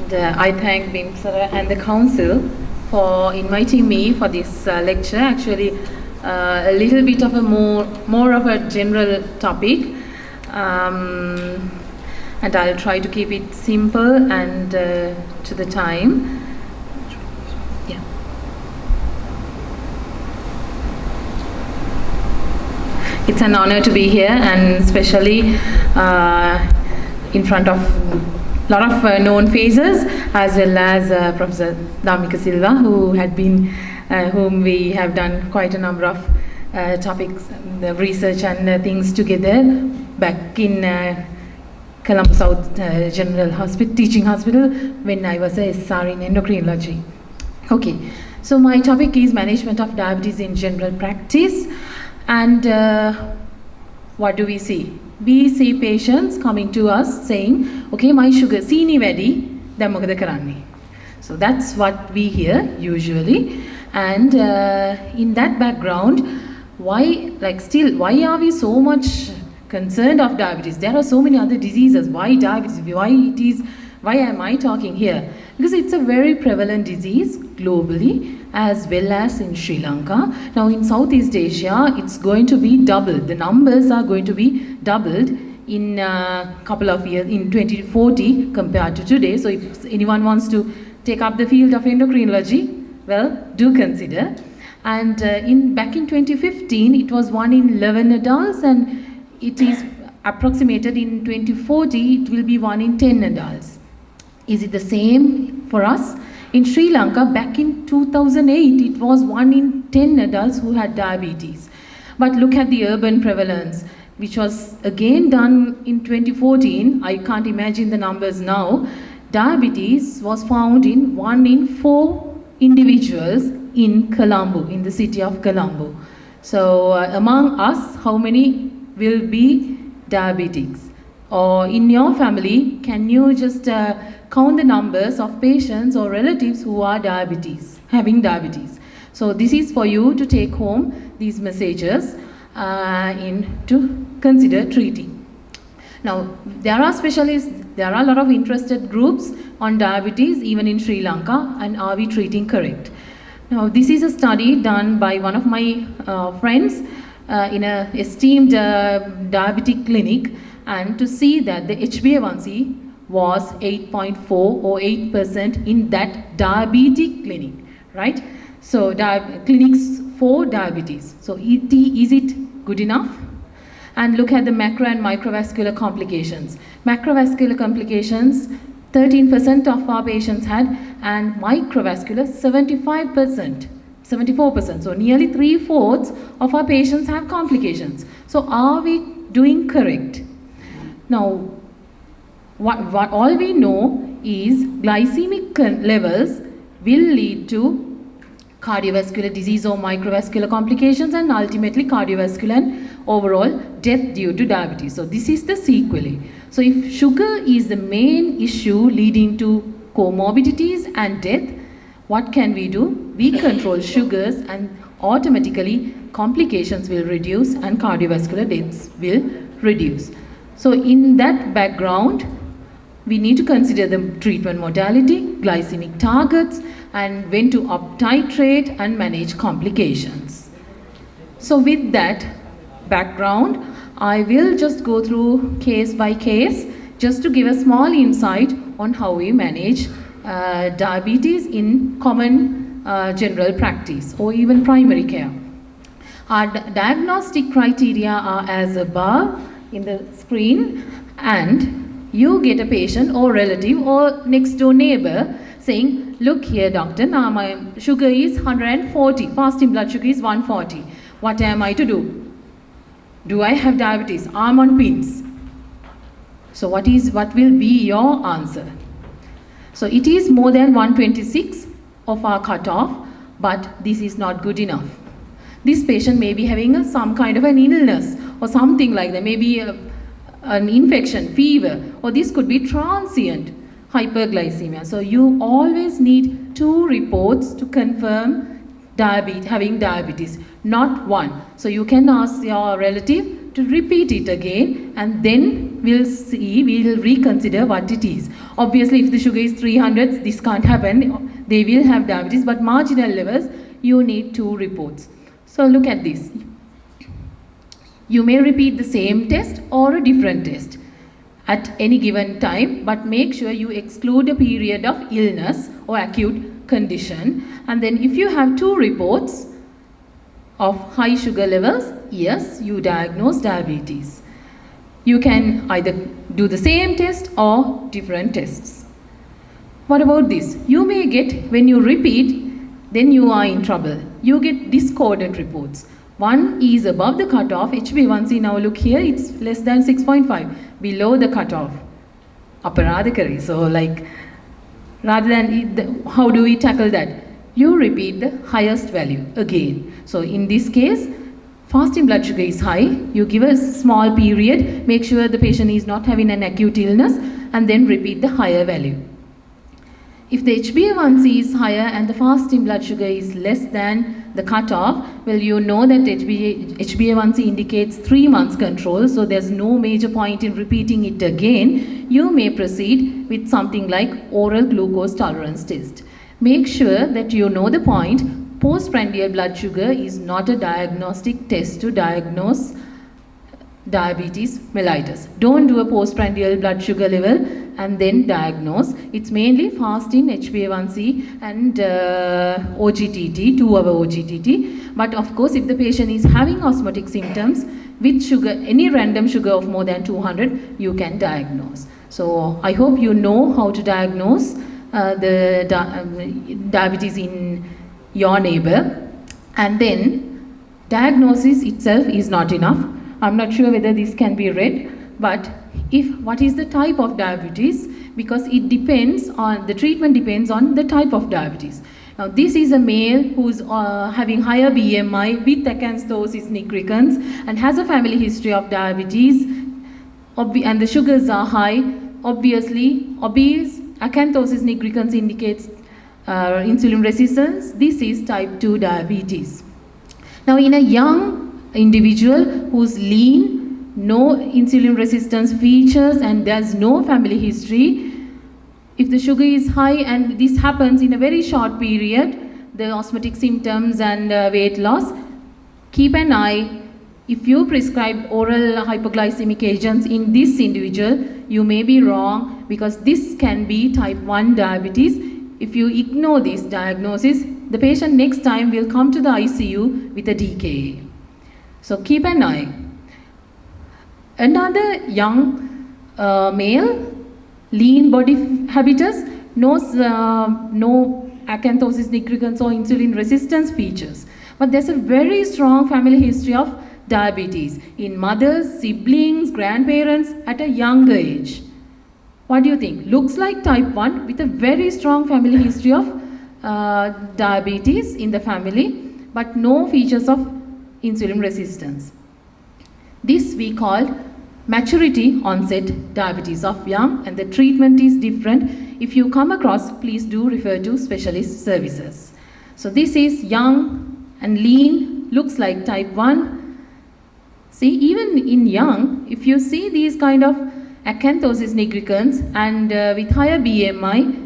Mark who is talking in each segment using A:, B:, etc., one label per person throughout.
A: And I thank BIMSARA and the council for inviting me for this lecture. Actually, a little bit of a more of a general topic, and I'll try to keep it simple and to the time. Yeah. It's an honor to be here, and especially in front of a lot of known faces, as well as Professor Dhamika Silva, whom we have done quite a number of topics, the research and things together back in Colombo South General Hospital, Teaching Hospital, when I was a SR in endocrinology. Okay, so my topic is management of diabetes in general practice, and what do we see? We see patients coming to us saying, okay, my sugar, seeni wedi, then mokada karanne. So that's what we hear usually, and in that background, why are we so much concerned of diabetes? There are so many other diseases. Why diabetes? Why am I talking here? Because it's a very prevalent disease globally as well as in Sri Lanka. Now in Southeast Asia, it's going to be doubled. The numbers are going to be doubled in a couple of years, in 2040 compared to today. So if anyone wants to take up the field of endocrinology, well, do consider. And back in 2015, it was 1 in 11 adults, and it is approximated in 2040, it will be 1 in 10 adults. Is it the same for us? In Sri Lanka, back in 2008, it was 1 in 10 adults who had diabetes. But look at the urban prevalence, which was again done in 2014. I can't imagine the numbers now. Diabetes was found in 1 in 4 individuals in Colombo, in the city of Colombo. So among us, how many will be diabetics? Or in your family, can you just count the numbers of patients or relatives who are having diabetes? So this is for you to take home these messages to consider treating. Now, there are specialists, there are a lot of interested groups on diabetes even in Sri Lanka, and are we treating correct? Now, this is a study done by one of my friends in an esteemed diabetic clinic, and to see that the HbA1c was 8.4 or 8% in that diabetic clinic, right? So clinics for diabetes. So is it good enough? And look at the macro and microvascular complications. Macrovascular complications, 13% of our patients had, and microvascular, 75%. 74%. So nearly 3/4 of our patients have complications. So are we doing correct? Now, what all we know is glycemic levels will lead to cardiovascular disease or microvascular complications, and ultimately cardiovascular and overall death due to diabetes. So this is the sequelae. So if sugar is the main issue leading to comorbidities and death, what can we do? We control sugars, and automatically complications will reduce and cardiovascular deaths will reduce. So in that background, we need to consider the treatment modality, glycemic targets, and when to up-titrate and manage complications. So with that background, I will just go through case by case just to give a small insight on how we manage diabetes in common general practice or even primary care. Our diagnostic criteria are as above in the screen, and you get a patient or relative or next door neighbor saying, look here doctor, now my sugar is 140, fasting blood sugar is 140. What am I to do? Do I have diabetes? I'm on pins. So what will be your answer? So it is more than 126 of our cutoff, but this is not good enough. This patient may be having some kind of an illness or something like that, maybe an infection, fever, or this could be transient hyperglycemia. So you always need 2 reports to confirm having diabetes, not 1. So you can ask your relative to repeat it again, and then we'll reconsider what it is. Obviously, if the sugar is 300, this can't happen. They will have diabetes, but marginal levels, you need 2 reports. So look at this. You may repeat the same test or a different test at any given time, but make sure you exclude a period of illness or acute condition. And then if you have 2 reports of high sugar levels, yes, you diagnose diabetes. You can either do the same test or different tests. What about this? You may get, when you repeat, then you are in trouble. You get discordant reports. One is above the cutoff, HbA1c, now look here, it's less than 6.5, below the cutoff. Aparadhakari. So like, rather than, how do we tackle that? You repeat the highest value again. So in this case, fasting blood sugar is high, you give a small period, make sure the patient is not having an acute illness, and then repeat the higher value. If the HbA1c is higher and the fasting blood sugar is less than the cutoff, well, you know that HbA1c indicates 3 months control, so there's no major point in repeating it again. You may proceed with something like oral glucose tolerance test. Make sure that you know the point, postprandial blood sugar is not a diagnostic test to diagnose diabetes mellitus. Don't do a postprandial blood sugar level and then diagnose. It's mainly fasting HbA1c and OGTT, 2-hour OGTT. But of course, if the patient is having osmotic symptoms with sugar, any random sugar of more than 200, you can diagnose. So I hope you know how to diagnose the diabetes in your neighbor. And then diagnosis itself is not enough. I'm not sure whether this can be read, but what is the type of diabetes, because it depends on, the treatment depends on the type of diabetes. Now this is a male who's having higher BMI with acanthosis nigricans and has a family history of diabetes, and the sugars are high. Obviously, obese, acanthosis nigricans indicates insulin resistance. This is type 2 diabetes. Now in a young individual who's lean, no insulin resistance features, and there's no family history, if the sugar is high and this happens in a very short period, the osmotic symptoms and weight loss, keep an eye. If you prescribe oral hypoglycemic agents in this individual, you may be wrong, because this can be type 1 diabetes. If you ignore this diagnosis, the patient next time will come to the ICU with a DKA. So keep an eye. Another young male, lean body habitus, no acanthosis nigricans or insulin resistance features. But there's a very strong family history of diabetes in mothers, siblings, grandparents at a younger age. What do you think? Looks like type 1 with a very strong family history of diabetes in the family, but no features of insulin resistance. This we call maturity onset diabetes of young, and the treatment is different. If you come across, please do refer to specialist services. So this is young and lean, looks like type 1. See, even in young, if you see these kind of acanthosis nigricans and with higher BMI,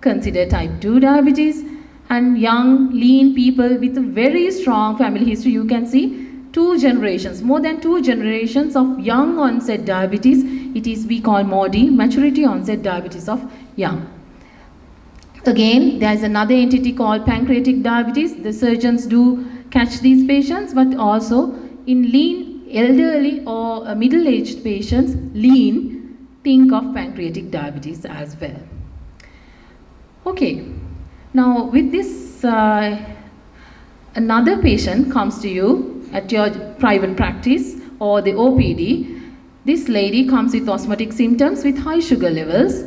A: consider type 2 diabetes. And young, lean people with a very strong family history, you can see 2 generations, more than 2 generations of young onset diabetes. It is, we call MODY, maturity onset diabetes of young. Again, there is another entity called pancreatic diabetes. The surgeons do catch these patients, but also in lean, elderly or middle-aged patients, lean, think of pancreatic diabetes as well. Okay, now with this, another patient comes to you at your private practice or the OPD. This lady comes with osmotic symptoms with high sugar levels.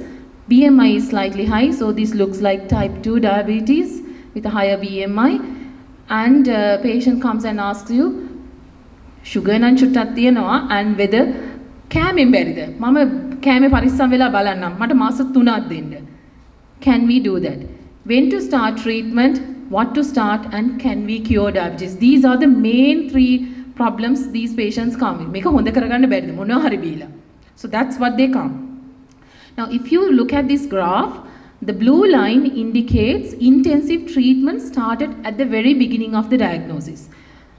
A: BMI is slightly high, so this looks like type 2 diabetes with a higher BMI. And patient comes and asks you, sugar nan chuttak tiyenawa, and whether කෑමෙන් බැරිද මම කෑමේ පරිස්සම් වෙලා බලන්නම් මට මාස 3ක් දෙන්න. Can we do that? When to start treatment, what to start, and can we cure diabetes? These are the main 3 problems these patients come with. මේක හොඳ කරගන්න බැරිද මොනවා හරි බීලා. So that's what they come. Now, if you look at this graph, the blue line indicates intensive treatment started at the very beginning of the diagnosis.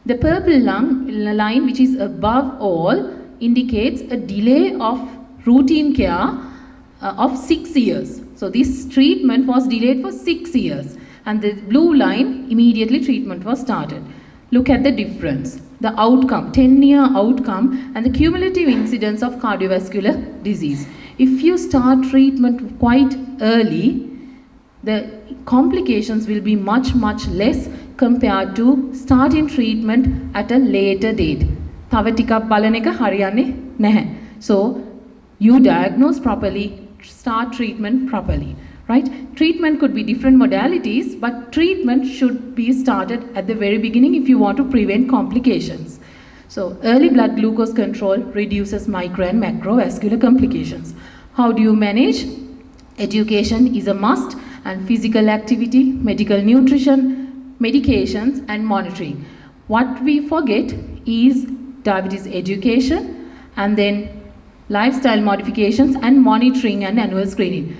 A: The purple line, which is above all, indicates a delay of routine care of 6 years. So this treatment was delayed for 6 years, and the blue line, immediately treatment was started. Look at the difference, the outcome, 10-year outcome, and the cumulative incidence of cardiovascular disease. If you start treatment quite early, the complications will be much less compared to starting treatment at a later date. තව ටිකක් බලන එක හරියන්නේ නැහැ. So you diagnose properly, start treatment properly, right? Treatment could be different modalities, but treatment should be started at the very beginning if you want to prevent complications. So early blood glucose control reduces micro and macrovascular complications. How do you manage? Education is a must, and physical activity, medical nutrition, medications, and monitoring. What we forget is diabetes education, and then lifestyle modifications and monitoring and annual screening.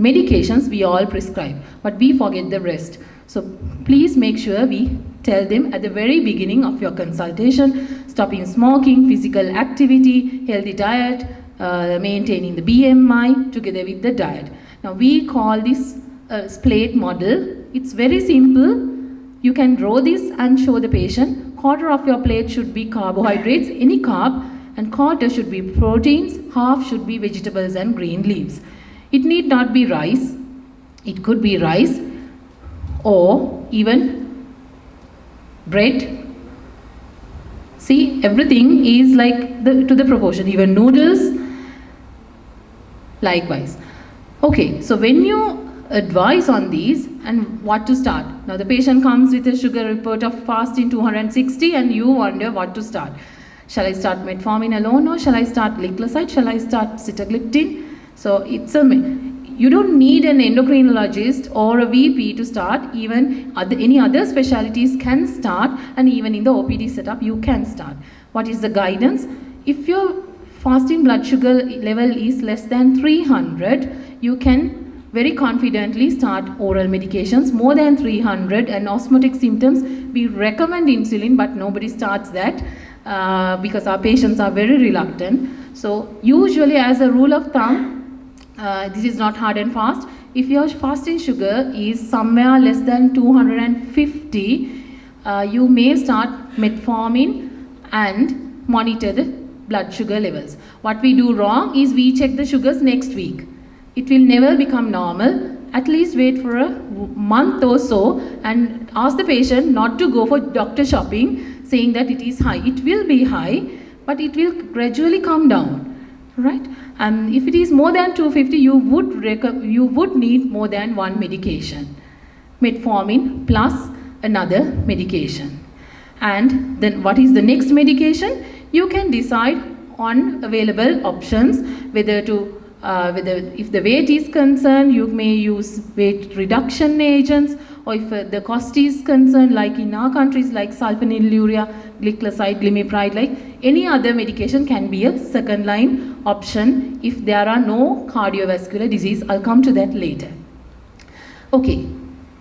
A: Medications we all prescribe, but we forget the rest. So please make sure we tell them at the very beginning of your consultation, stopping smoking, physical activity, healthy diet, maintaining the BMI together with the diet. Now we call this plate model. It's very simple. You can draw this and show the patient. Quarter of your plate should be carbohydrates, any carb, and quarter should be proteins, half should be vegetables and green leaves. It need not be rice. It could be rice or even bread. See, everything is like to the proportion, even noodles, likewise. Okay, so when you advise on these and what to start. Now the patient comes with a sugar report of fasting 260 and you wonder what to start. Shall I start metformin alone, or shall I start glycoside? Shall I start sitagliptin? So it's you don't need an endocrinologist or a VP to start. Even any other specialties can start, and even in the OPD setup you can start. What is the guidance? If your fasting blood sugar level is less than 300, you can very confidently start oral medications. More than 300 and osmotic symptoms, we recommend insulin, but nobody starts that because our patients are very reluctant. So usually, as a rule of thumb, this is not hard and fast. If your fasting sugar is somewhere less than 250, you may start metformin and monitor the blood sugar levels. What we do wrong is we check the sugars next week. It will never become normal. At least wait for a month or so and ask the patient not to go for doctor shopping saying that it is high. It will be high, but it will gradually come down, right? And if it is more than 250, you would need more than one medication, metformin plus another medication. And then what is the next medication? You can decide on available options, whether if the weight is concerned, you may use weight reduction agents, or if the cost is concerned, like in our countries, like sulfonylurea, glycoside, glimepiride, like any other medication can be a second line option if there are no cardiovascular disease. I'll come to that later. Okay,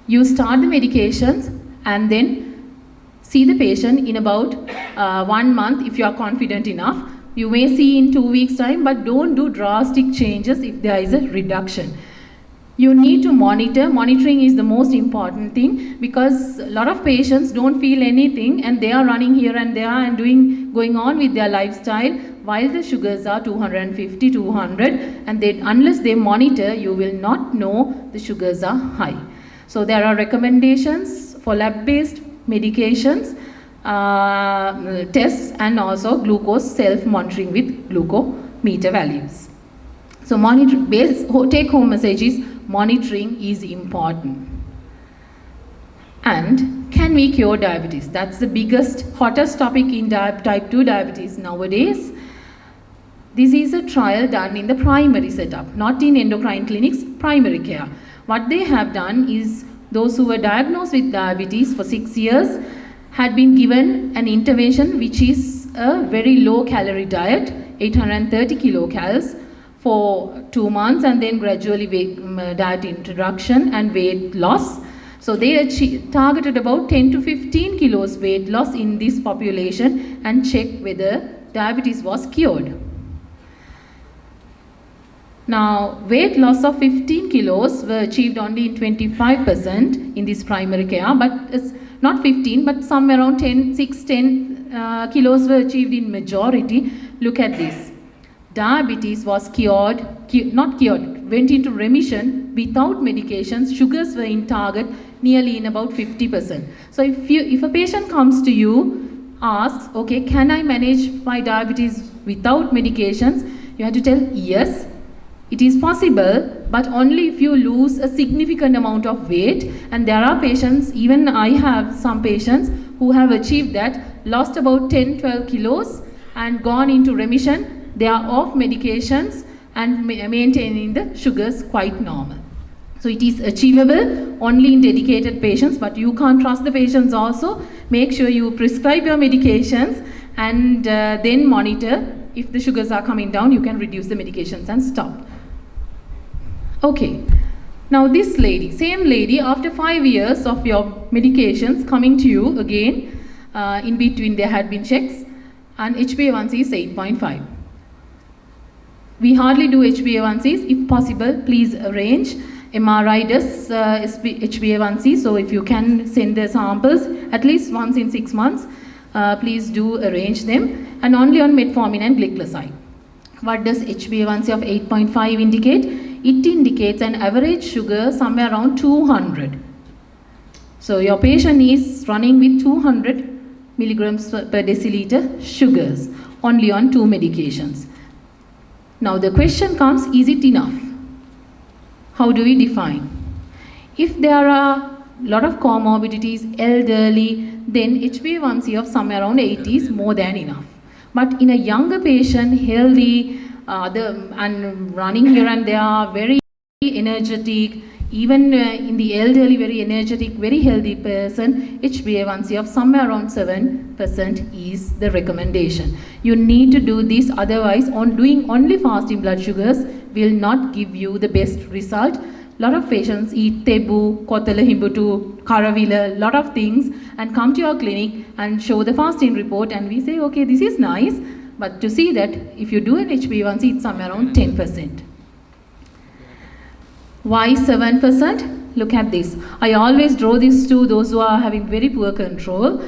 A: you start the medications and then see the patient in about 1 month if you are confident enough. You may see in 2 weeks' time, but don't do drastic changes if there is a reduction. You need to monitor. Monitoring is the most important thing, because a lot of patients don't feel anything and they are running here and there and going on with their lifestyle while the sugars are 250, 200, and unless they monitor, you will not know the sugars are high. So there are recommendations for lab-based medications, tests, and also glucose self-monitoring with glucometer values. So take-home message is monitoring is important. And can we cure diabetes? That's the biggest, hottest topic in type 2 diabetes nowadays. This is a trial done in the primary setup, not in endocrine clinics, primary care. What they have done is those who were diagnosed with diabetes for 6 years had been given an intervention which is a very low calorie diet, 830 kilocalories, for 2 months and then gradually diet introduction and weight loss. So they targeted about 10 to 15 kilos weight loss in this population and checked whether diabetes was cured. Now, weight loss of 15 kilos were achieved only in 25% in this primary care, but it's not 15, but somewhere around 10 kilos were achieved in majority. Look at this. Diabetes was went into remission without medications. Sugars were in target nearly in about 50%. So if a patient comes to you, asks, okay, can I manage my diabetes without medications? You have to tell, yes, it is possible, but only if you lose a significant amount of weight. And there are patients, even I have some patients who have achieved that, lost about 10-12 kilos and gone into remission. They are off medications and maintaining the sugars quite normal. So it is achievable only in dedicated patients, but you can't trust the patients also. Make sure you prescribe your medications and then monitor. If the sugars are coming down, you can reduce the medications and stop. Okay, now this lady, same lady, after 5 years of your medications coming to you again, in between there had been checks, and HbA1c is 8.5. We hardly do HbA1cs. If possible, please arrange. MRI does HbA1c, so if you can send the samples at least once in 6 months, please do arrange them, and only on metformin and glycoside. What does HbA1c of 8.5 indicate? It indicates an average sugar somewhere around 200. So your patient is running with 200 milligrams per deciliter sugars, only on 2 medications. Now the question comes, is it enough? How do we define? If there are a lot of comorbidities, elderly, then HbA1c of somewhere around 80 is more than enough. But in a younger patient, healthy, and running here and there, very energetic, even in the elderly, very energetic, very healthy person, HbA1c of somewhere around 7% is the recommendation. You need to do this, otherwise doing only fasting blood sugars will not give you the best result. A lot of patients eat tebu, kothala himbutu, karavila, lot of things, and come to your clinic and show the fasting report, and we say, okay, this is nice, but to see that if you do an HbA1c, it's somewhere around 10%. Why 7%? Look at this. I always draw this to those who are having very poor control.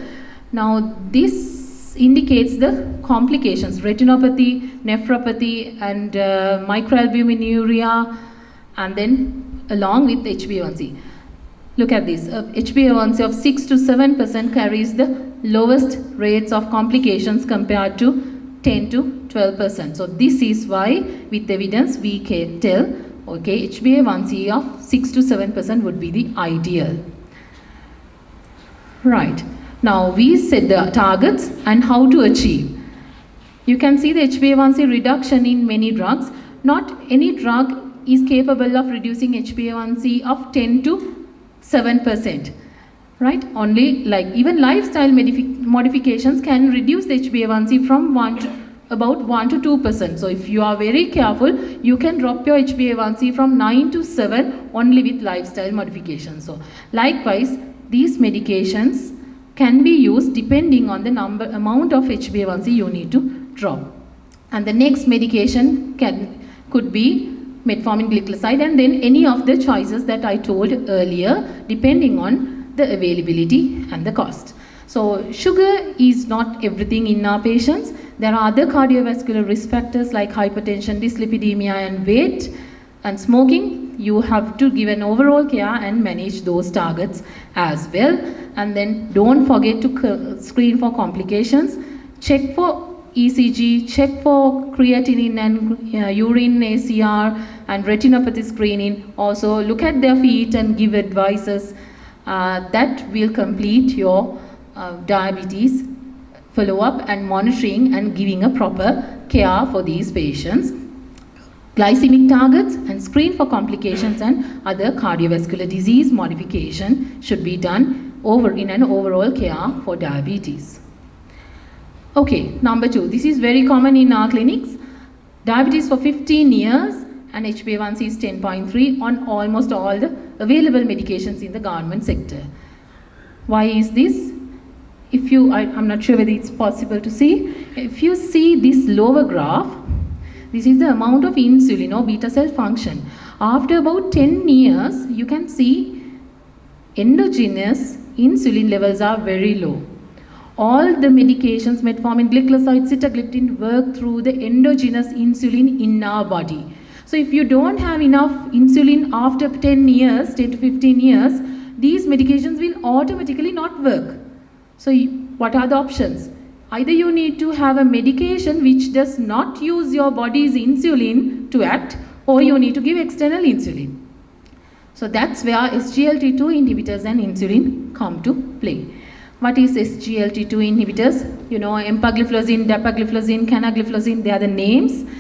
A: Now this indicates the complications, retinopathy, nephropathy, and microalbuminuria, and then along with HbA1c. Look at this. HbA1c of 6 to 7% carries the lowest rates of complications compared to 10 to 12%. So this is why, with evidence, we can tell, okay, HbA1c of 6 to 7% would be the ideal. Right. Now we set the targets and how to achieve. You can see the HbA1c reduction in many drugs. Not any drug is capable of reducing HbA1c of 10 to 7%. Right? Only even lifestyle modifications can reduce the HbA1c from about 1 to 2%. So if you are very careful, you can drop your HbA1c from 9 to 7 only with lifestyle modifications. So likewise, these medications can be used depending on the amount of HbA1c you need to drop. And the next medication could be metformin glycoside, and then any of the choices that I told earlier, depending on the availability and the cost. So sugar is not everything in our patients. There are other cardiovascular risk factors like hypertension, dyslipidemia, and weight and smoking. You have to give an overall care and manage those targets as well. And then don't forget to screen for complications. Check for ECG, check for creatinine and urine ACR and retinopathy screening. Also look at their feet and give advices. That will complete your diabetes follow-up and monitoring and giving a proper care for these patients. Glycemic targets and screen for complications and other cardiovascular disease modification should be done in an overall care for diabetes. Okay, number 2. This is very common in our clinics. Diabetes for 15 years and HbA1c is 10.3 on almost all the available medications in the government sector. Why is this? If you, I'm not sure whether it's possible to see. If you see this lower graph, this is the amount of insulin or beta cell function. After about 10 years, you can see endogenous insulin levels are very low. All the medications, metformin, glycoside, sitagliptin, work through the endogenous insulin in our body. So if you don't have enough insulin after 10 years, 10 to 15 years, these medications will automatically not work. So what are the options? Either you need to have a medication which does not use your body's insulin to act, or you need to give external insulin. So that's where SGLT2 inhibitors and insulin come to play. What is SGLT2 inhibitors? You know, empagliflozin, dapagliflozin, canagliflozin, they are the names.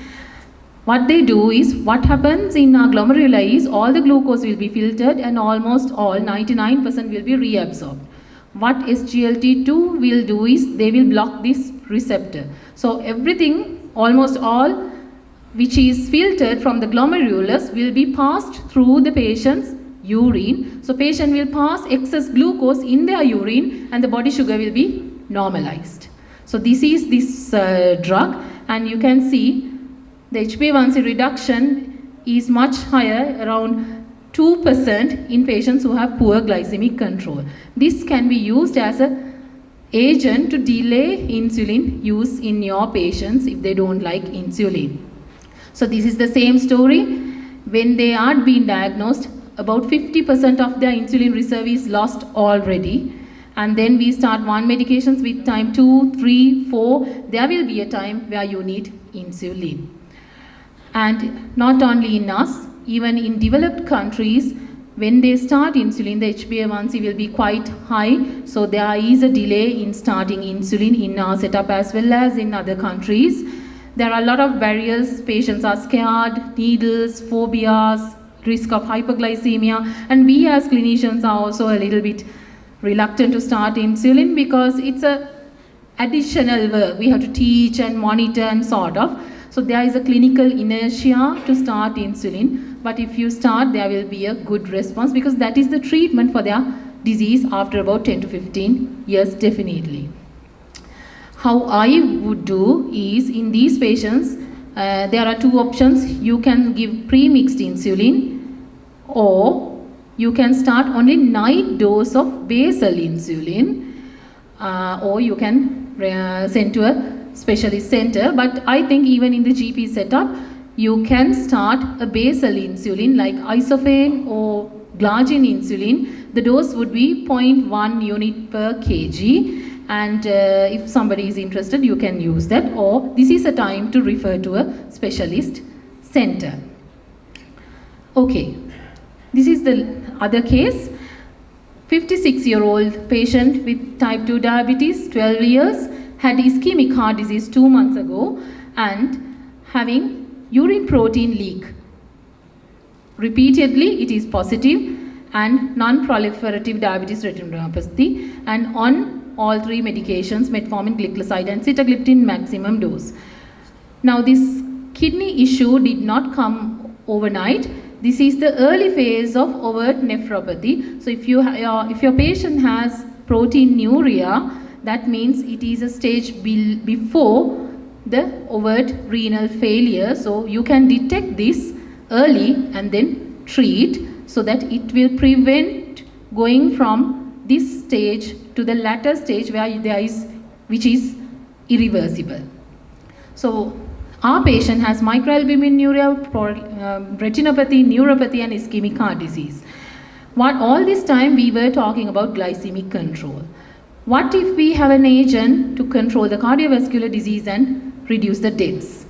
A: What they do is, what happens in our glomeruli is all the glucose will be filtered and almost all, 99% will be reabsorbed. What SGLT2 will do is, they will block this receptor. So everything, almost all which is filtered from the glomerulus will be passed through the patient's urine. So patient will pass excess glucose in their urine and the body sugar will be normalized. So this is this drug, and you can see the HbA1c reduction is much higher, around 2% in patients who have poor glycemic control. This can be used as an agent to delay insulin use in your patients if they don't like insulin. So this is the same story. When they are being diagnosed, about 50% of their insulin reserve is lost already. And then we start one medications with time 2, 3, 4. There will be a time where you need insulin. And not only in us, even in developed countries, when they start insulin, the HbA1c will be quite high. So there is a delay in starting insulin in our setup as well as in other countries. There are a lot of barriers. Patients are scared, needles, phobias, risk of hyperglycemia. And we as clinicians are also a little bit reluctant to start insulin because it's a additional work. We have to teach and monitor and sort of. So there is a clinical inertia to start insulin, but if you start, there will be a good response because that is the treatment for their disease after about 10 to 15 years definitely. How I would do is, in these patients, there are two options. You can give pre-mixed insulin, or you can start only night dose of basal insulin, or you can send to a specialist center. But I think even in the GP setup, you can start a basal insulin like isophane or glargine insulin. The dose would be 0.1 unit per kg. And if somebody is interested, you can use that, or this is a time to refer to a specialist center. Okay, this is the other case. 56-year-old patient with type 2 diabetes, 12 years, had ischemic heart disease 2 months ago and having urine protein leak. Repeatedly, it is positive, and non-proliferative diabetes retinopathy, and on all 3 medications, metformin, glycoside and sitagliptin maximum dose. Now this kidney issue did not come overnight. This is the early phase of overt nephropathy. So if your patient has proteinuria, that means it is a stage before the overt renal failure. So you can detect this early and then treat so that it will prevent going from this stage to the latter stage which is irreversible. So our patient has microalbuminuria, retinopathy, neuropathy and ischemic heart disease. All this time we were talking about glycemic control. What if we have an agent to control the cardiovascular disease and reduce the deaths?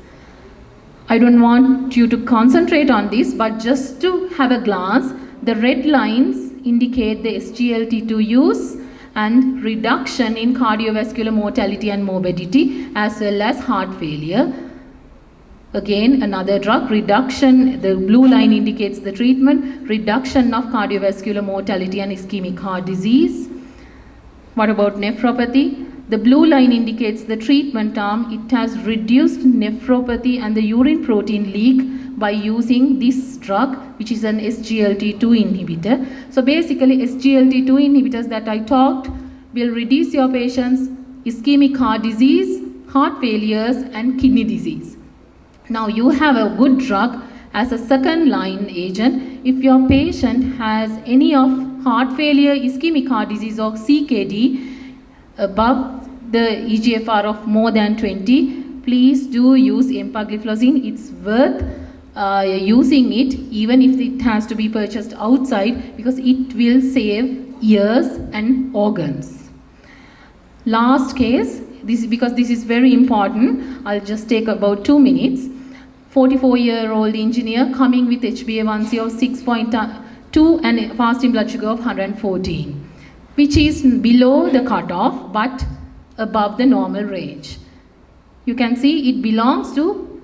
A: I don't want you to concentrate on this, but just to have a glance, the red lines indicate the SGLT2 use and reduction in cardiovascular mortality and morbidity as well as heart failure. Again, another drug, reduction, the blue line indicates the treatment, reduction of cardiovascular mortality and ischemic heart disease. What about nephropathy? The blue line indicates the treatment arm. It has reduced nephropathy and the urine protein leak by using this drug, which is an SGLT2 inhibitor. So basically, SGLT2 inhibitors that I talked will reduce your patient's ischemic heart disease, heart failures, and kidney disease. Now you have a good drug as a second line agent. If your patient has any of heart failure, ischemic heart disease, or CKD above the eGFR of more than 20, please do use empagliflozin. It's worth using it even if it has to be purchased outside, because it will save ears and organs. Last case, because this is very important, I'll just take about 2 minutes. 44-year-old engineer coming with HbA1c of 6.2 and a fasting blood sugar of 114, which is below the cutoff but above the normal range. You can see it belongs to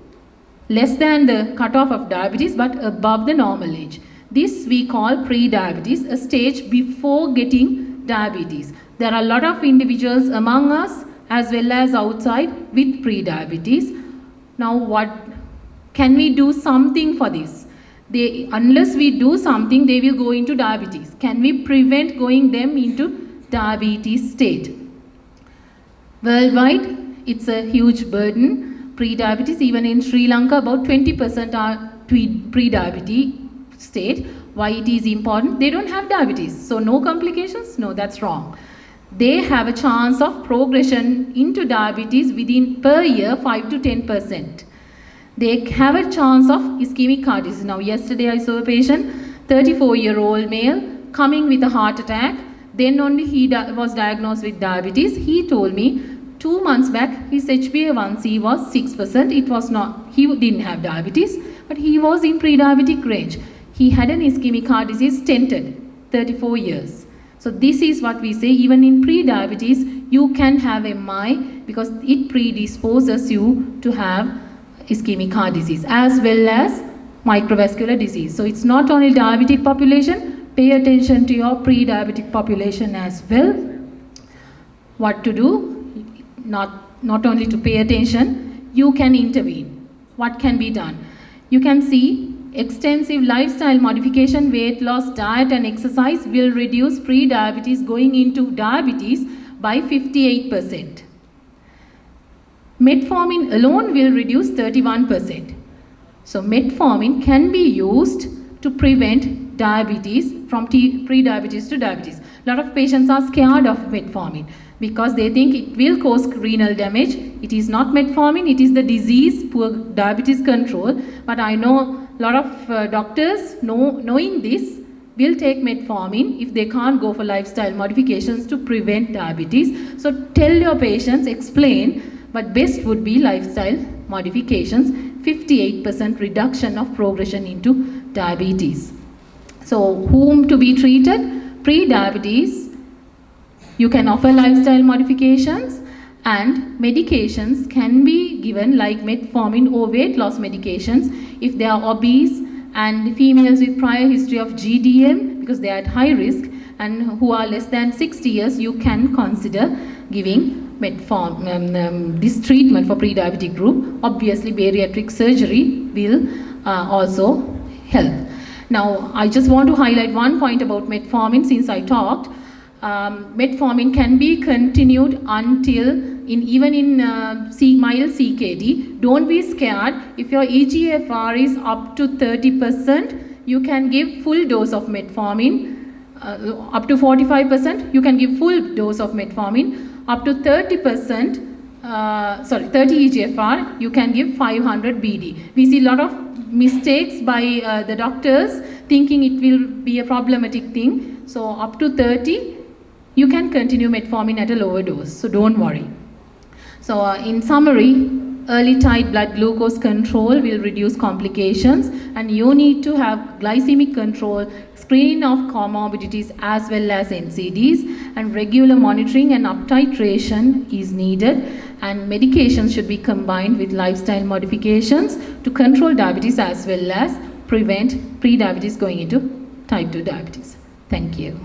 A: less than the cutoff of diabetes but above the normal age. This we call pre-diabetes, a stage before getting diabetes. There are a lot of individuals among us as well as outside with pre-diabetes. Now can we do something for this? Unless we do something, they will go into diabetes. Can we prevent going them into diabetes state? Worldwide, it's a huge burden. Pre-diabetes, even in Sri Lanka, about 20% are pre-diabetes state. Why it is important? They don't have diabetes. So no complications? No, that's wrong. They have a chance of progression into diabetes within per year 5 to 10%. They have a chance of ischemic heart disease. Now yesterday I saw a patient, 34-year-old male, coming with a heart attack. Then only he was diagnosed with diabetes. He told me 2 months back his HbA1c was 6%. It was not, he didn't have diabetes, but he was in pre-diabetic range. He had an ischemic heart disease, stented, 34 years. So this is what we say, even in pre-diabetes, you can have MI because it predisposes you to have ischemic heart disease as well as microvascular disease. So it's not only diabetic population, pay attention to your pre-diabetic population as well. What to do? Not only to pay attention, you can intervene. What can be done? You can see extensive lifestyle modification, weight loss, diet and exercise will reduce pre-diabetes going into diabetes by 58%. Metformin alone will reduce 31%. So metformin can be used to prevent diabetes from pre-diabetes to diabetes. A lot of patients are scared of metformin because they think it will cause renal damage. It is not metformin, it is the disease, poor diabetes control. But I know a lot of doctors, knowing this, will take metformin if they can't go for lifestyle modifications to prevent diabetes. So tell your patients, explain, but best would be lifestyle modifications, 58% reduction of progression into diabetes. So whom to be treated? Pre-diabetes, you can offer lifestyle modifications, and medications can be given like metformin or weight loss medications if they are obese and females with prior history of GDM because they are at high risk, and who are less than 60 years, you can consider giving metformin, this treatment for pre-diabetic group. Obviously bariatric surgery will also help. Now I just want to highlight one point about metformin since I talked. Metformin can be continued until even in mild CKD. Don't be scared. If your eGFR is up to 30%, you can give full dose of metformin. Up to 45%, you can give full dose of metformin. Up to 30 eGFR, you can give 500 BD. We see a lot of mistakes by the doctors thinking it will be a problematic thing. So up to 30, you can continue metformin at a lower dose. So don't worry. So in summary, early tight blood glucose control will reduce complications, and you need to have glycemic control, screening of comorbidities as well as NCDs, and regular monitoring and up titration is needed, and medications should be combined with lifestyle modifications to control diabetes as well as prevent pre-diabetes going into type 2 diabetes. Thank you.